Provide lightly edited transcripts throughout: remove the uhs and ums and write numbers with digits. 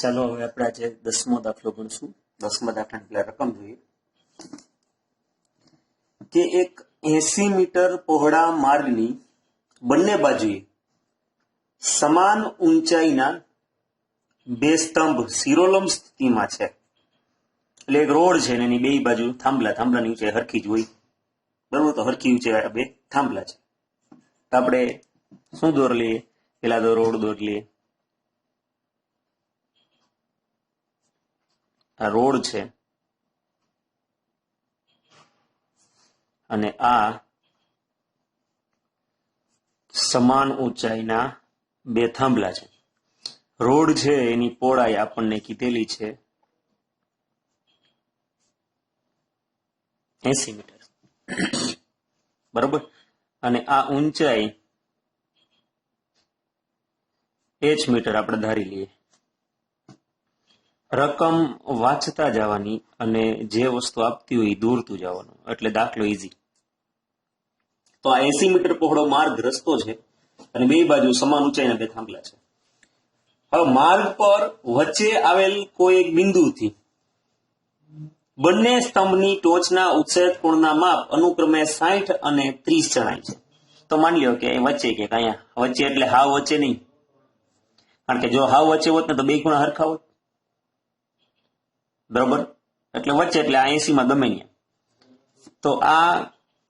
ચાલો હવે આપણે આજે 10મો દાખલો ગણશું. 10મા દાખલાની પેલા રકમ જોઈએ કે એક 80 મીટર પહોળા માર્ગની બંને બાજુએ સમાન ઊંચાઈના બે સ્તંભ શિરોલંબ સ્થિતિમાં છે. એટલે એક રોડ છે ને એની બે બાજુ થાંભલાની ઊંચાઈ હરખી જ હોય, બરોબર? તો હરખી ઊંચાઈ બે થાંભલા છે. તો આપણે શું દોર લઈએ? પેલા તો રોડ દોર લઈએ. આ રોડ છે અને આ સમાન ઊંચાઈના બે થાંભલા છે. રોડ છે એની પહોળાઈ આપણને કીધેલી છે 80 મીટર, બરોબર? અને આ ઊંચાઈ h મીટર આપણે ધારી લઈએ. રકમ વાંચતા જવાની અને જે વસ્તુ આપતી હોય એ દોરતું જવાનું, એટલે દાખલો ઈઝી. તો આ 80 મીટર પહોળો માર્ગ રસ્તો છે અને બે બાજુ સમાન ઊંચાઈના બે થાંભલા છે. હવે માર્ગ પર વચ્ચે આવેલ કોઈ એક બિંદુથી બંને સ્તંભની ટોચના ઉત્સેદ કોણના માપ અનુક્રમે 60 અને 30 જણાય છે. તો માની લો કે વચ્ચે કે અહીંયા વચ્ચે એટલે હાવ વચ્ચે નહીં, કારણ કે જો હાવ વચ્ચે હોત ને તો બે ખૂણા હરખા હોત, બરોબર? એટલે વચ્ચે એટલે આ 80 માં ગમે ત્યાં. તો આ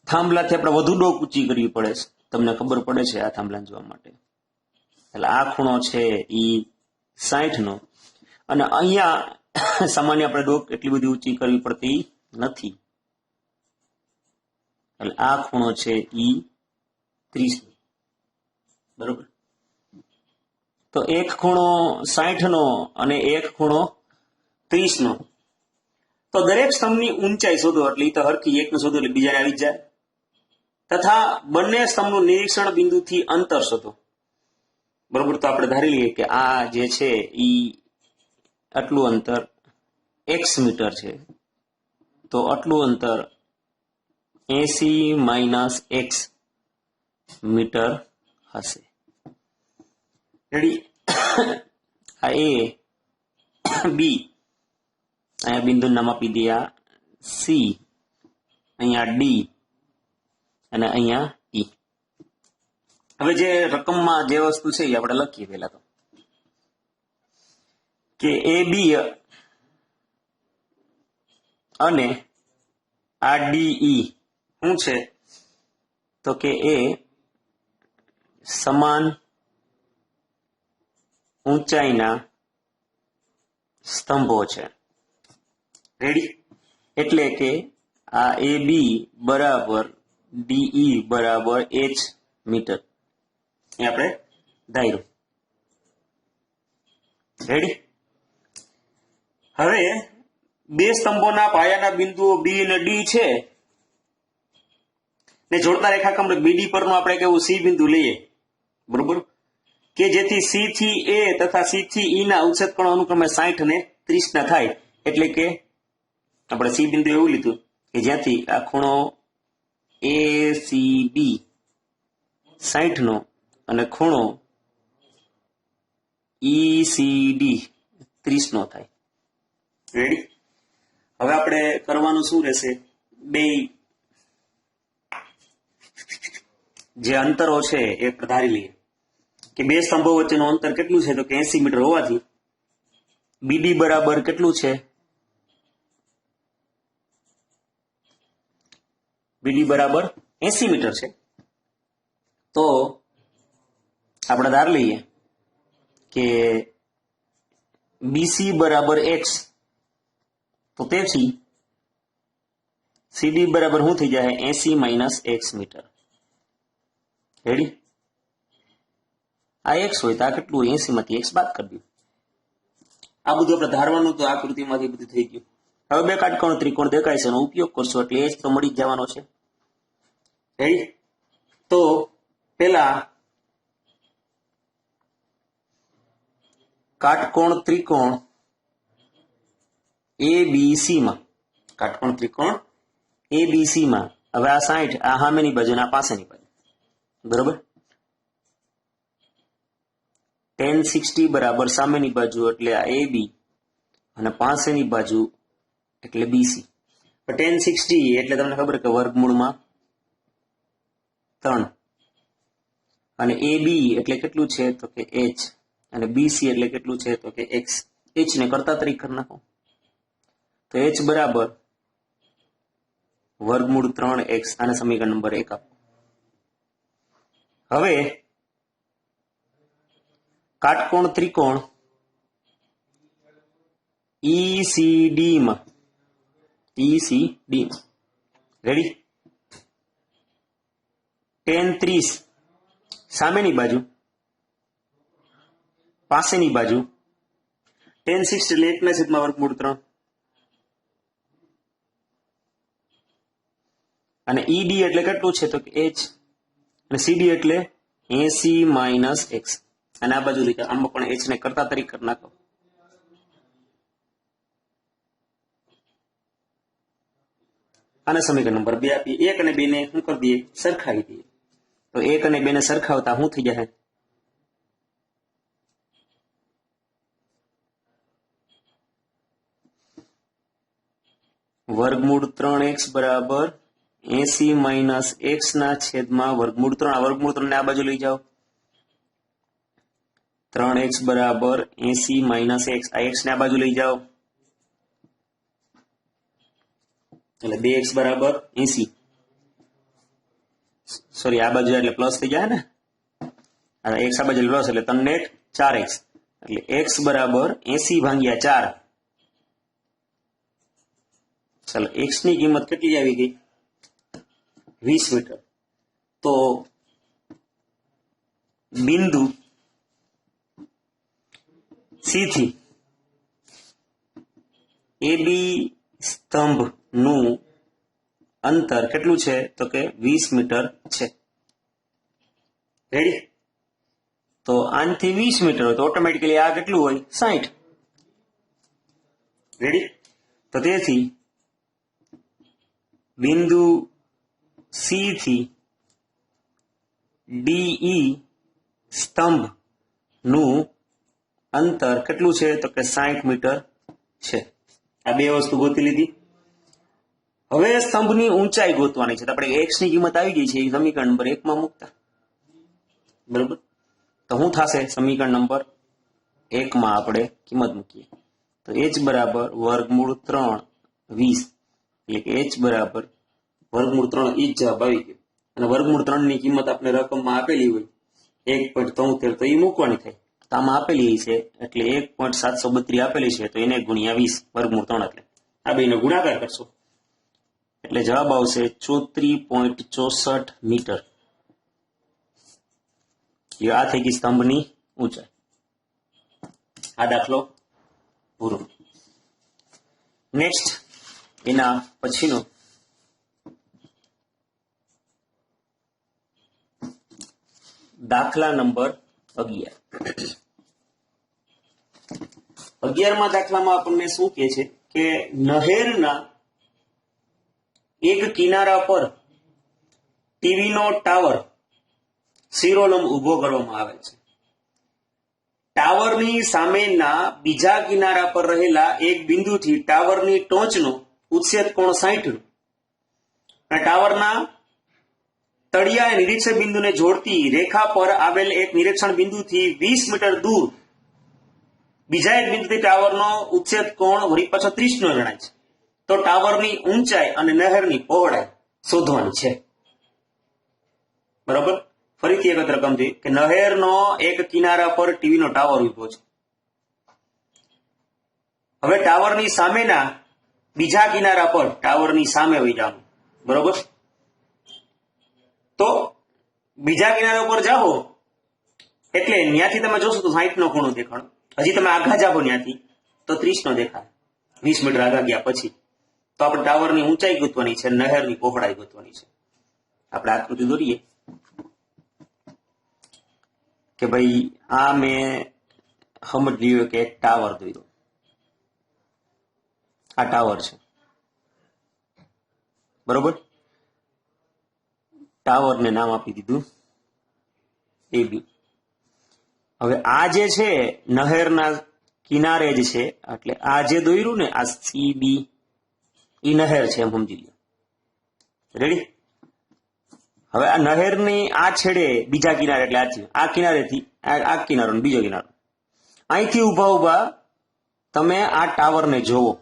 થાંભલાથી આપણે વધુ ડોક ઊંચી કરવી પડે છે, તમને ખબર પડે છે આ થાંભલાને જોવા માટે. એટલે આ ખૂણો છે ઈ 60 નો, અને અહીંયા સામાન્ય આપણે ડોક એટલી બધી ઊંચી કરવી પડતી નથી, એટલે આ ખૂણો છે ઈ 30 નો, બરોબર? તો એક ખૂણો 60 નો અને એક ખૂણો 30 નો. તો દરેક સ્તંભની ઊંચાઈ શોધો, એટલે એ તો હરખી એકનું શોધો એટલે બીજાને આવી જ જાય. તથા બંને સ્તંભનું નિરીક્ષણ બિંદુથી અંતર શોધો, બરોબર? તો આપણે ધારી લઈએ કે આ જે છે ઈ આટલું અંતર x મીટર છે, તો આટલું અંતર 80 - x મીટર હશે. રેડી? આ a b, અહીંયા બિંદુ નામ આપી દઈએ c, અહીંયા d અને અહીંયા e. હવે જે રકમમાં જે વસ્તુ છે એ આપણે લખીએ પહેલા તો કે AB અને આ DE શું છે? તો કે એ સમાન ઊંચાઈના સ્તંભો છે. રેડી? એટલે કે આ AB બરાબર DE બરાબર h મીટર એ આપણે ધાર્યું. રેડી? હવે બે સ્તંભોના પાયાના બિંદુઓ B અને D છે ને જોડતા રેખાખંડ BD પરનું આપણે કેવું C બિંદુ લઈએ, બરોબર? કે જેથી C થી A તથા C થી E ના ઉચ્છેદ કોણ અનુક્રમે 60 અને 30 ના થાય. એટલે કે આપણે C બિંદુ એવું લીધું કે જ્યાંથી આ ખૂણો ACB 60 નો અને ખૂણો ECD 30 નો થાય. રેડી? હવે આપણે કરવાનું શું રહેશે? બે જે અંતરો છે એ ધારી લઈએ કે બે સ્તંભો વચ્ચેનું અંતર કેટલું છે? તો કે 80 મીટર હોવાથી BD બરાબર કેટલું છે? BD બરાબર 80 મીટર છે. તો આપણે ધાર લઈએ કે BC બરાબર x, તો તેથી CD બરાબર શું થઈ જાય? 80 - x મીટર. રેડી? આ x હોય તો આ કેટલું? 80 માંથી x બાદ કરી દો. આ બધું આપણે ધારવાનું તો આકૃતિમાંથી બધું થઈ ગયું. હવે બે કાટકોણ ત્રિકોણ દેખાય છે, એનો ઉપયોગ કરશો એટલે h તો મળી જ જવાનો છે. રેડી? તો પેલા કાટકોણ ત્રિકોણ ABC માં, કાટકોણ ત્રિકોણ ABC માં હવે આ 60 આ સામેની બાજુ અને આ પાછળની બાજુ, બરોબર? tan60 બરાબર સામેની બાજુ એટલે આ AB અને પાસેની બાજુ એટલે BC. tan60 એટલે તમને ખબર કે વર્ગમૂળમાં 3 અને AB એટલે કેટલું છે તો કે h અને BC એટલે કેટલું છે તો કે x. h ને કરતા તરીકે કરી નાખો તો h બરાબર વર્ગમૂળ 3x. આને સમીકરણ નંબર 1 આપો. હવે કાટકોણ ત્રિકોણ ECD માં રેડી tan30 સામેની બાજુ પાસેની બાજુ tan60 એટલે 1/3 વર્ગમૂળ 3 અને ED એટલે કેટલું છે તો કે h અને CD એટલે 80 - x. અને આ બાજુ રીતે આમાં પણ h ને કરતા તરીકે કરી નાખો આને સમીકરણ નંબર 2 આપીએ. 1 અને 2 ને શું કરી દઈએ સરખાવી દઈએ તો 1 અને 2 ને સરખાવતા શું થઈ જશે વર્ગમૂળ 3x બરાબર 80 - x ના છેદમાં વર્ગમૂળ 3. આ વર્ગમૂળ 3 ને આ બાજુ લઈ જાઓ 3x બરાબર 80 - x. આ x ને આ બાજુ લઈ જાઓ એટલે 2x બરાબર 80. સોરી આ બાજુ એટલે પ્લસ થઈ જાય ને x આ બાજુ પ્લસ એટલે 3 ને 1 4x એટલે x બરાબર 80/4. ચાલો x ની કિંમત કેટલી આવી ગઈ 20 મીટર. તો બિંદુ C થી AB સ્તંભ નું અંતર કેટલું છે તો કે 20 મીટર છે. રેડી તો આનથી 20 મીટર હોય તો ઓટોમેટિકલી આ કેટલું હોય 60. રેડી તો તેથી બિંદુ C થી DE સ્તંભ નું અંતર કેટલું છે તો કે 60 મીટર છે. આ બે વસ્તુ ગોતી લીધી. હવે સ્તંભની ઊંચાઈ ગોતવાની છે તો આપણે x ની કિંમત આવી ગઈ છે એ સમીકરણ નંબર 1 માં મૂકતા બરોબર. તો શું થશે સમીકરણ નંબર 1 માં આપણે કિંમત મૂકીએ તો h બરાબર વર્ગમૂળ 3 20 એટલે કે h બરાબર વર્ગમૂળ 3 ઈ જ જવાબ આવી ગયો. અને વર્ગમૂળ 3 ની કિંમત આપણે રકમમાં આપેલી હોય 1.73 તો એ મૂકવાની થાય. તો આમાં આપેલી છે એટલે 1.732 આપેલી છે તો એને ગુણ્યા 20 વર્ગમૂળ 3 એટલે આ બેનો ગુણાકાર કરશો એટલે જવાબ આવશે 34.64 મીટર. આ થઈ ગઈ સ્તંભની ઊંચાઈ. આ દાખલો પૂરો. નેક્સ્ટ એના પછીનો દાખલા નંબર 11. 11માં દાખલામાં આપણને શું કહે છે કે નહેરના એક કિનારા પર ટીવી નો ટાવર શિરોલંબ ઉભો કરવામાં આવે છે. ટાવરની સામેના બીજા કિનારા પર રહેલા એક બિંદુથી ટાવરની ટોચનો ઉચ્છેદ કોણ 60 અને ટાવરના તળિયા નિરીક્ષક બિંદુને જોડતી રેખા પર આવેલ એક નિરીક્ષણ બિંદુથી 20 મીટર દૂર બીજા એક બિંદુથી ટાવરનો ઉચ્છેદ કોણ વળી પાછો 30 નો જણાય છે. તો ટાવરની ઊંચાઈ અને નહેરની પહોળાઈ શોધવાની છે. બરોબર. ફરીથી એક રકમ છે કે નહેરનો એક કિનારા પર ટીવી નો ટાવર ઉભો છે. હવે ટાવરની સામેના બીજા કિનારા પર ટાવરની સામે વહી જવાનું બરોબર. તો બીજા કિનારા પર જાઓ એટલે ત્યાંથી તમે જોશો તો 60 નો ખૂણો દેખાડો. હજી તમે આઘા જાઓ ત્યાંથી તો 30 નો દેખાય 20 મીટર આગા ગયા પછી. તો આપણે ટાવરની ઊંચાઈ ગોતવાની છે નહેરની પહોળાઈ ગોતવાની છે. આપણે આકૃતિ દોરીએ કે ભાઈ આ મેં સમજ લ્યો કે એક ટાવર દોર્યો. આ ટાવર છે બરોબર. ટાવરને નામ આપી દીધું AB. હવે આ જે છે નહેરના કિનારે જ છે, એટલે આ જે દોર્યું ને આ CB ઈ નહેર છે એમ સમજી લો. રેડી? હવે આ નહેરની આ છેડે બીજા કિનારે એટલે આ કિનારેથી આ કિનારો ને બીજો કિનારો, અહીંથી ઉભા ઉભા તમે આ ટાવરને જોવો.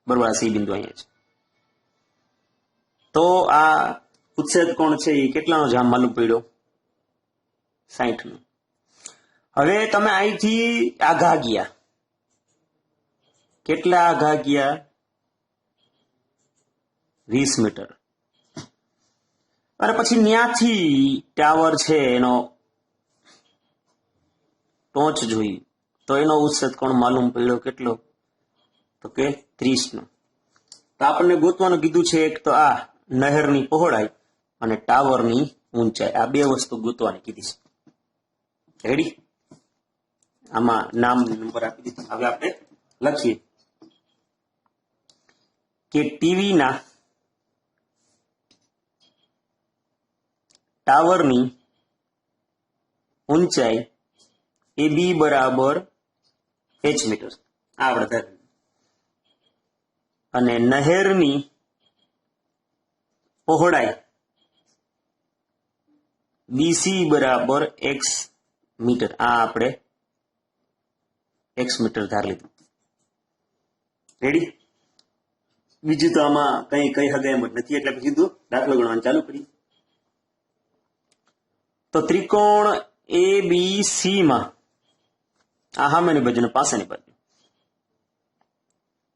બરોબર, આ સી બિંદુ અહીંયા છે. તો આ ઉચ્છેદ કોણ છે એ કેટલાનો જામ માલુમ પડ્યો? 60 નો. હવે તમે અહીંથી આઘા ગયા, કેટલા આઘા ગયા? 20 મીટર. અને પછી ત્યાંથી ટાવર છે એનો ટોચ જોઈ તો એનો ઉચ્છેદ કોણ માલુમ પડ્યો કેટલો? તો કે 30 નો. તો આપણને ગોતવાનું કીધું છે એક તો આ નહેરની પહોળાઈ અને ટાવરની ઊંચાઈ, આ બે વસ્તુ ગોતવાની કીધી છે. રેડી? આમાં નામ નંબર આપી દીધું. હવે આપણે લખીએ કે ટીવીના ટાવરની ઊંચાઈ AB બરાબર h મીટર, આ આપણે ધારી. અને નહેરની પહોળાઈ BC બરાબર x મીટર, આ આપણે x મીટર ધારી લીધું. રેડી? બીજું તો આમાં કઈ હગાય એમ જ નથી, એટલે પછી કીધું દાખલો ગણવાનું ચાલુ કરીએ. તો ત્રિકોણ ABC માં આ સામેની બાજુ ને પાછળની બાજુ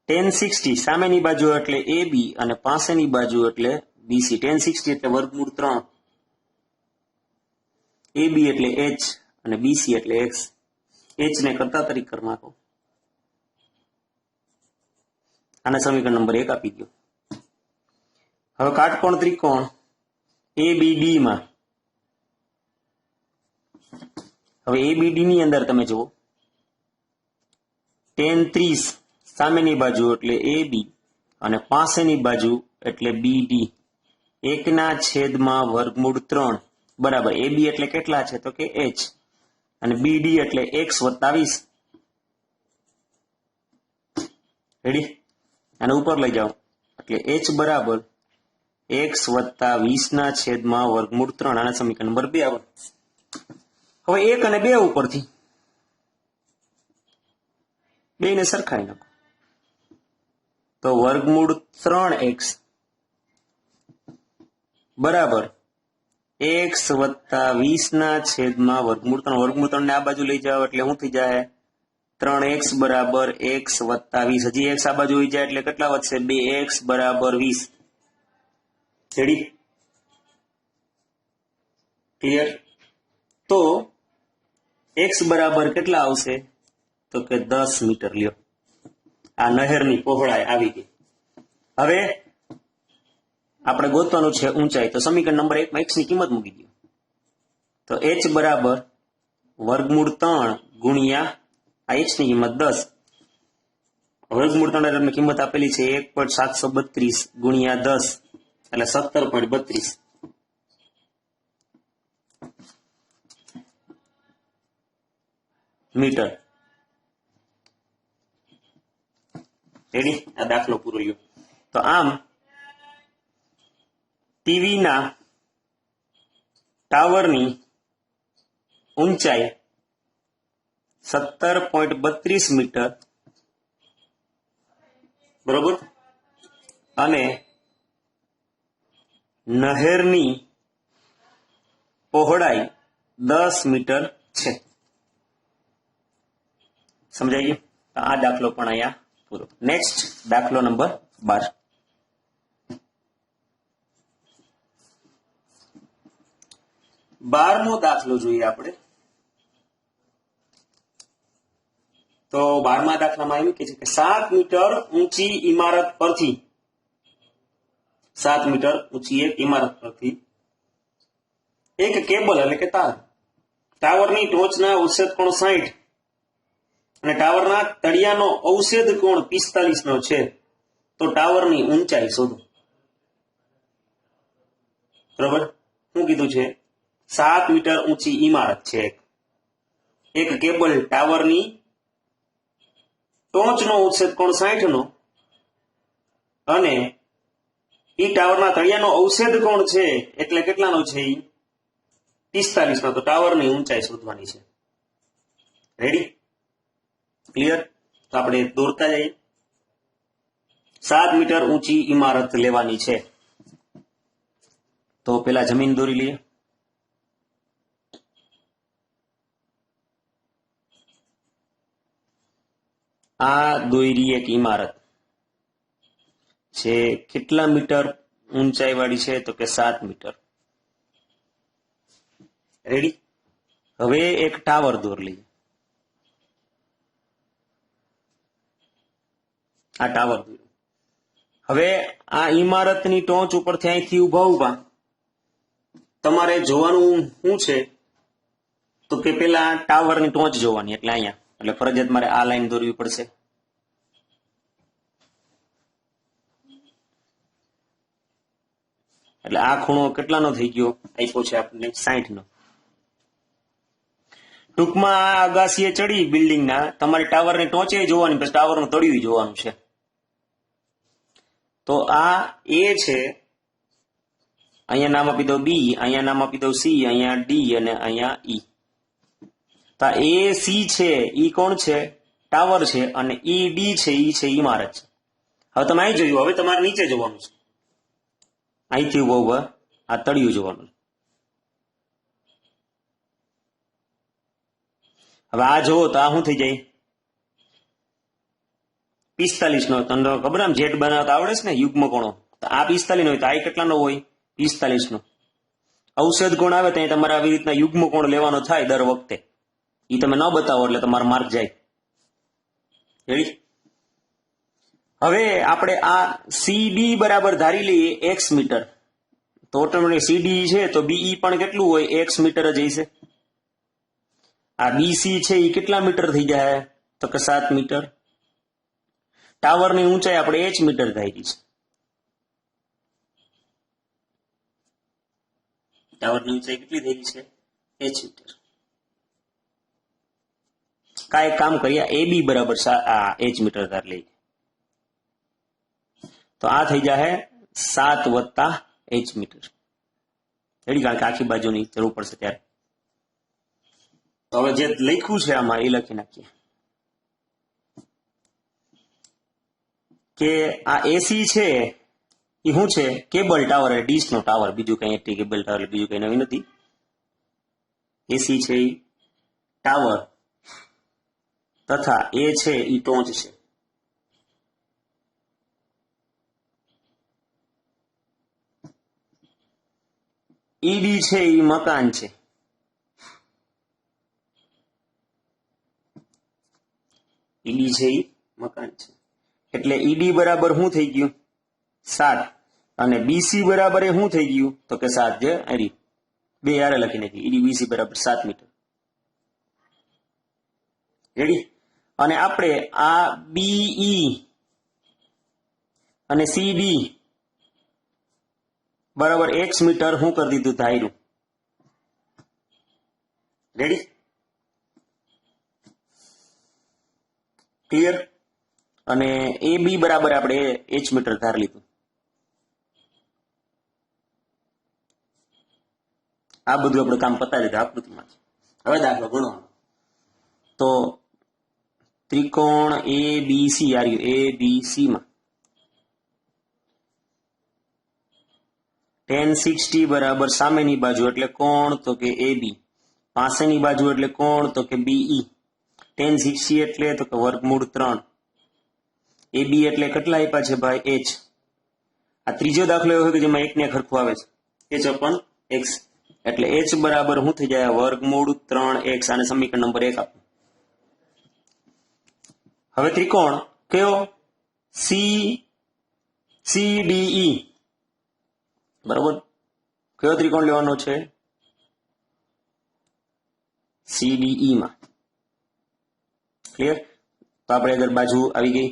tan 60 સામેની બાજુ એટલે AB અને પાછળની બાજુ એટલે BC. tan 60 એટલે વર્ગમૂળ 3, AB એટલે h અને BC એટલે x. h ને કરતા તરીકે કરી નાખો. આને સમીકરણ નંબર 1 આપી દો. હવે કાટકોણ ત્રિકોણ ABD માં, હવે ABD ની અંદર તમે જુઓ tan 30 સામેની બાજુ એટલે AB અને પાછળની બાજુ એટલે BD, 1/√3 બરાબર. AB એટલે કેટલા છે? તો કે h અને BD એટલે x વત્તા 20. રેડી? અને ઉપર લઈ જાઓ એટલે h બરાબર x વત્તા 20/√3. આના સમીકરણ નંબર 2 આવે. હવે 1 અને 2 ઉપરથી બેને સરખાવી નાખો તો √3x બરાબર x વત્તા 20/√3. √3 ને આ બાજુ લઈ જાઓ એટલે શું થઈ જાય? 3x બરાબર x વત્તા 20. હજી x આ બાજુ લઈ જાય એટલે કેટલા વધશે? 2x બરાબર 20. રેડી? ક્લિયર? તો x બરાબર કેટલા આવશે? તો કે 10 મીટર. લ્યો, આ નહેરની પહોળાઈ આવી ગઈ. હવે આપણે ગોતવાનું છે ઊંચાઈ. તો સમીકરણ નંબર 1 માં x ની કિંમત મૂકી દો. તો h બરાબર √3 ગુણ્યા આ h ની કિંમત 10. √3 ની કિંમત આપેલી છે 1.732 ગુણ્યા 10 એટલે 17.32 મીટર. રેડી? આ દાખલો પૂરો લ્યો. તો આમ ટીવીના ટાવરની ઊંચાઈ 17.32 મીટર બરોબર, અને નહેરની પહોળાઈ 10 મીટર છે. સમજાઈ ગયું? આ દાખલો પણ અહીંયા પૂરો. નેક્સ્ટ દાખલો નંબર 12. બારમો દાખલો જોઈએ આપણે. તો 12મા દાખલામાં એવું કે છે કે 7 મીટર ઊંચી ઇમારત પરથી 7 મીટર ઊંચી એક ઇમારત પરથી એક કેબલ એટલે કે તાર ટાવરની ટોચના ઉચ્છેદ કોણ 60 અને ટાવરના તળિયાનો અવછેદ કોણ 45 નો છે. તો ટાવરની ઊંચાઈ શોધો. બરોબર? શું કીધું છે? 7 મીટર ઊંચી ઇમારત છે એક કેબલ ટાવરની ટોચનો ઉચ્છેદ કોણ 60 નો અને ઈ ટાવરના તળિયાનો અવછેદ કોણ છે એટલે કેટલાનો છે ઈ 45 નો. તો ટાવરની ઊંચાઈ શોધવાની છે. રેડી? ક્લિયર? તો આપણે દોરતા જઈએ. 7 મીટર ઊંચી ઇમારત લેવાની છે. તો પેલા જમીન દોરી લઈએ. આ દોરી એક ઇમારત છે. કેટલા મીટર ઊંચાઈ વાળી છે? તો કે 7 મીટર. રેડી? હવે એક ટાવર દોર લઈએ. આ ટાવર દોર્યું. હવે આ ઇમારતની ટોચ ઉપરથી અહીંથી ઉભા તમારે જોવાનું શું છે? તો કે પેલા ટાવરની ટોચ જોવાની, એટલે અહીંયા. એટલે ફરજિયાત મારે આ લાઈન દોરવી પડશે. એટલે આ ખૂણો કેટલાનો થઈ ગયો? આપ્યો છે આપણને 60 નો. ટૂંકમાં આ અગાસીએ ચડી બિલ્ડિંગના તમારે ટાવરની ટોચે જોવાની, પછી ટાવરનું તળિયું જોવાનું છે. તો આ એ છે, અહીંયા નામ આપી દો બી, અહીંયા નામ આપી દો સી, અહીંયા ડી અને અહીંયા ઈ. તો એ સી છે ઈ કોણ છે? ટાવર છે. અને ઈ ડી છે ઈ છે ઇમારત છે. હવે તમે અહીં જોયું, હવે તમારે નીચે જોવાનું છે. અહીંથી ઉભા આ તળિયું જોવાનું. હવે આ જોવો તો આ શું થઈ જાય? 45 નો. તમને ખબર આમ જેટ બનાવતા આવડે છે ને, યુગ્મ કોણો. તો આ 45 નો હોય તો આ કેટલાનો હોય? 45 નો. અવષેદ કોણ આવે ત્યાં તમારે આવી રીતના યુગ્મ કોણ લેવાનો થાય દર વખતે. એ તમે ન બતાવો એટલે તમારો માર્ક જાય. રેડી? હવે આપણે આ સીડી બરાબર ધારી લઈએ x મીટર. તો ઓટોમેટિક સીડી છે તો બીઈ પણ કેટલું હોય? x મીટર જ હશે. આ બીસી છે એ કેટલા મીટર થઈ જાય? તો કે 7 મીટર. ટાવરની ઊંચાઈ આપણે h મીટર ધારી છે. ટાવરની ઊંચાઈ કેટલી થઈ છે? h metre. કાંઈ કામ કરીએ, એ બી બરાબર h મીટર ધાર લઈએ. તો આ થઈ જાય 7 વત્તા h મીટર. રેડી? કારણ કે આખી બાજુની જરૂર પડશે ત્યારે. તો હવે જે લખ્યું છે આમાં એ લખી નાખીએ કે આ એસી છે એ શું છે? કેબલ ટાવર, ડીશ નો ટાવર. બીજું કઈ કેબલ ટાવર બીજું કઈ નવી નથી. એસી છે એ ટાવર તથા એ છે એ ટોચ છે. ઈડી છે એ મકાન છે. ઈડી છે એ મકાન છે. એટલે ઈડી બરાબર શું થઈ ગયું? 7. અને બીસી બરાબર એ શું થઈ ગયું? તો કે 7. જે અરે બે યારે લખી નાખી. ઈડી બીસી બરાબર 7 મીટર. રેડી? અને આપણે આ બીઈ અને સીડી બરાબર x મીટર શું કરી દીધું? ધાર્યું. રેડી? ક્લિયર? અને એ બી બરાબર આપણે h મીટર ધાર લીધું. આ બધું આપણે કામ પતાવી દીધું આકૃતિમાં. હવે દાખલો ગણવાનો. તો ત્રિકોણ એ બી સી આવ્યું. એ બી સી માં tan 60 બરાબર સામેની બાજુ એટલે કોણ? તો કે એ બી. પાસેની બાજુ એટલે કોણ? તો કે બીઈ. tan 60 એટલે તો કે વર્ગમૂળ 3. એ બી એટલે કેટલા આપ્યા છે ભાઈ? h. આ ત્રીજો દાખલો એવો હોય કે જેમાં એક ને ખરખું આવે છે. h upon x. એટલે h બરાબર શું થઈ જાય? વર્ગમૂળ 3x. અને સમીકરણ નંબર 1 આપો. હવે ત્રિકોણ કયો? CDE. બરાબર? કયો ત્રિકોણ લેવાનો છે? CDE માં. ક્લિયર? તો આપણે આગળ બાજુ આવી ગઈ.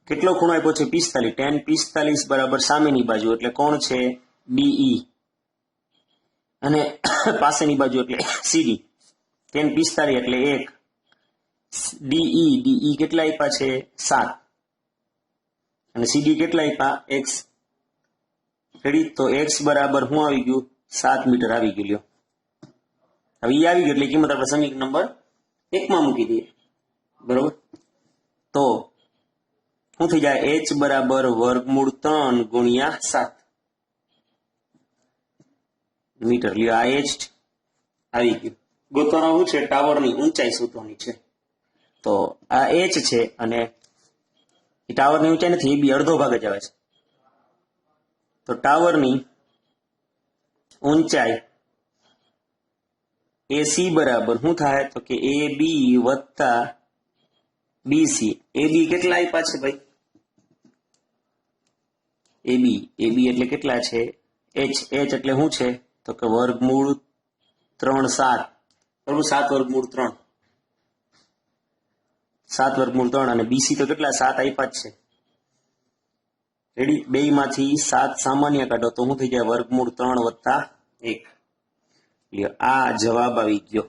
કેટલો ખૂણો આપ્યો છે? 45. tan 45 બરાબર સામેની બાજુ એટલે કોણ છે? BE. અને પાસેની બાજુ એટલે સીડી 1045 એટલે 1 ડીઈ કેટલા આપ્યા છે 7 અને સીડી કેટલા આપ્યા એક્સ રેડી તો એક્સ બરાબર શું આવી ગયું 7 મીટર આવી ગયું લ્યો હવે ઈ આવી ગયું એટલે કિંમત આપણે સમીકરણ નંબર 1 માં મૂકી દઈએ બરોબર તો શું થઈ જાય h બરાબર વર્ગમૂળ 3 ગુણ્યા 7 મીટર લ્યો આ h આવી ગયું ગોતવાનું શું છે ટાવરની ઊંચાઈ શોધવાની છે તો આ h છે અને ટાવરની ઊંચાઈ નથી એ બી અડધો ભાગ જ આવે છે તો ટાવરની ઊંચાઈ AC બરાબર શું થાય તો કે AB વત્તા BC AB કેટલા આપ્યા છે ભાઈ AB એટલે કેટલા છે h એટલે શું છે તો કે વર્ગમૂળ 3 7 બરોબર 7 વર્ગમૂળ 3 7 વર્ગમૂળ 3 અને BC તો કેટલા 7 આપ્યા જ છે રેડી બે માંથી 7 સામાન્ય કાઢો તો શું થઈ જાય વર્ગમૂળ 3 વત્તા 1 આ જવાબ આવી ગયો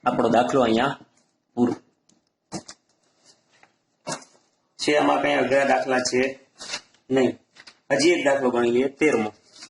આપણો દાખલો અહીંયા પૂરો છે આમાં કઈ અઘરા દાખલા છે નહીં હજી એક દાખલો ગણી લઈએ 13મો